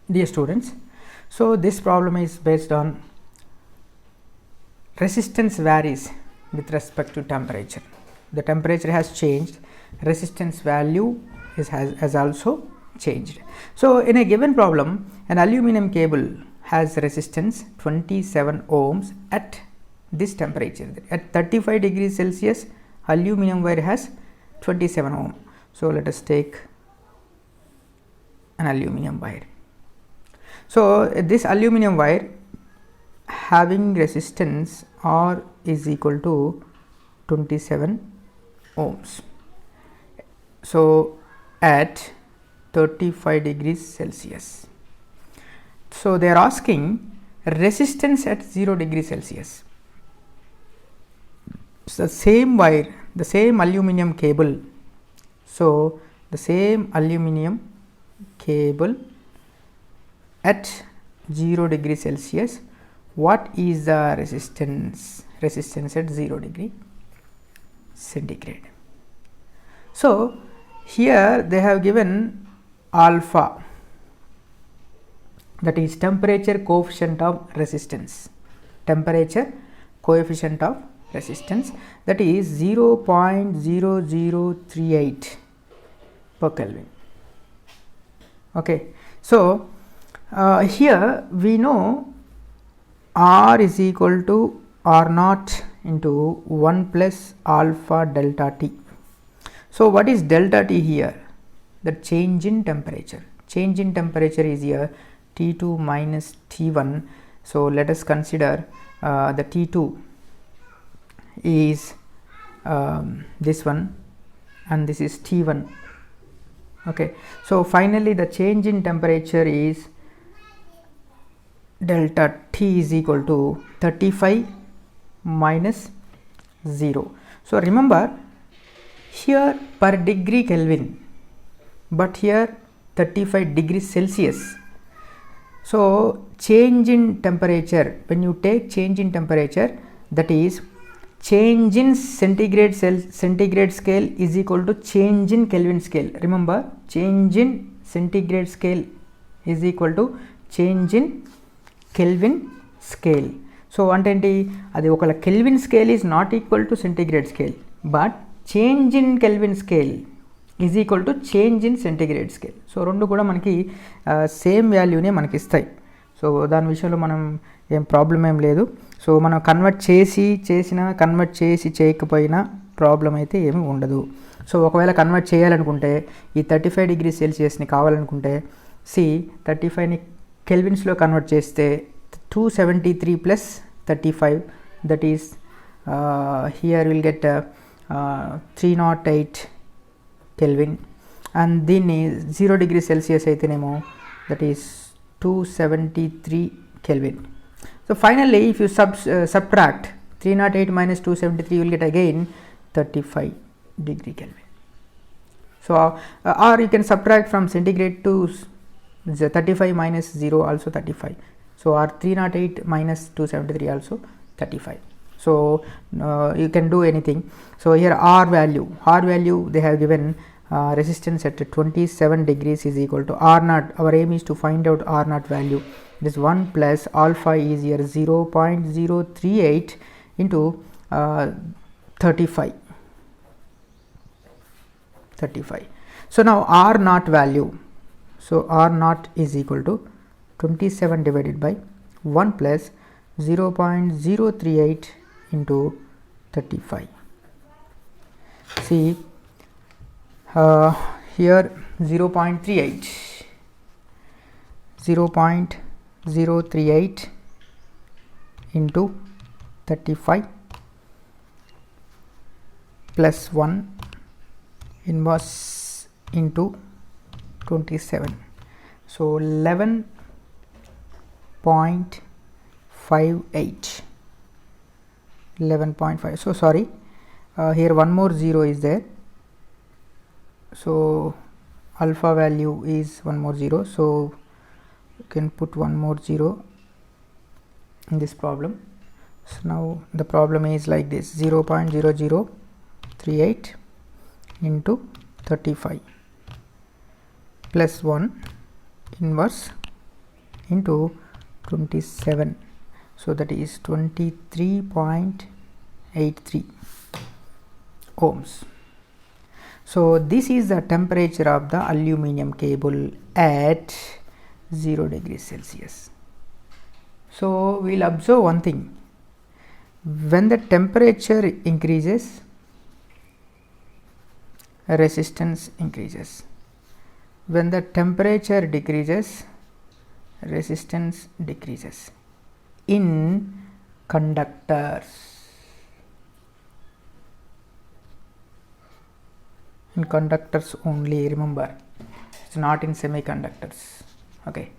Dear students, so this problem is based on resistance varies with respect to temperature. The temperature has changed, resistance value has also changed. So in a given problem, an aluminum cable has resistance 27 ohms at this temperature. At 35 degrees Celsius, aluminum wire has 27 ohm. So let us take an aluminum wire. So this aluminum wire having resistance R is equal to 27 ohms. So at 35 degrees Celsius. So they are asking resistance at 0 degrees Celsius. So the same wire, the same aluminum cable. So the same aluminum cable at 0 degree Celsius, what is the resistance at 0 degree centigrade? So here they have given alpha, that is temperature coefficient of resistance, temperature coefficient of resistance, that is 0.0038 per Kelvin. Okay, so here we know R is equal to R naught into 1 plus alpha delta T. So what is delta T here? The change in temperature. Change in temperature is here T2 minus T1. So let us consider the T2 is this one and this is T1. Okay, so finally the change in temperature is delta T is equal to 35 minus 0. So remember here per degree Kelvin, but here 35 degrees Celsius. So change in temperature, when you take change in temperature, that is change in centigrade scale is equal to change in Kelvin scale. Remember, change in centigrade scale is equal to change in Kelvin scale. So ante adi okala Kelvin scale is not equal to centigrade scale, but change in Kelvin scale is equal to change in centigrade scale. So rendu kuda manaki same value ne manaki istayi. So దాని విషయంలో మనం ఏం problem ఏం లేదు. So మనం convert చేసి చేయకపోయినా problem అయితే ఏమీ ఉండదు. సో ఒకవేళ కన్వర్ట్ చేయాలనుకుంటే ఈ 35 డిగ్రీ సెల్సియస్ని కావాలనుకుంటే 35ని కెల్విన్స్లో కన్వర్ట్ చేస్తే 273 plus 35, that is here will get 308 kelvin, and దీన్ని 0 డిగ్రీ సెల్సియస్ అయితేనేమో that is 273 Kelvin. So finally if you subtract 308 minus 273, you will get again 35 degree Kelvin. So or you can subtract from centigrade to 35 minus 0 also 35. So or 308 minus 273 also 35. So you can do anything. So here R value they have given resistance at 27 degrees is equal to R naught. Our aim is to find out R naught value. This 1 plus alpha is here 0.038 into 35. So now R naught value. So R naught is equal to 27 divided by 1 plus 0.038 into 35. See here 0.038 into 35 plus 1 inverse into 27. So 11.5. So sorry, here one more 0 is there. So alpha value is one more 0. So you can put one more 0 in this problem. So now the problem is like this: 0.0038 into 35 plus 1 inverse into 27, so that is 23.83 ohms. So this is the temperature of the aluminum cable at 0 degrees Celsius. So we'll observe one thing: when the temperature increases, resistance increases. When the temperature decreases, resistance decreases in conductors. In conductors only, remember, it's not in semiconductors. Okay.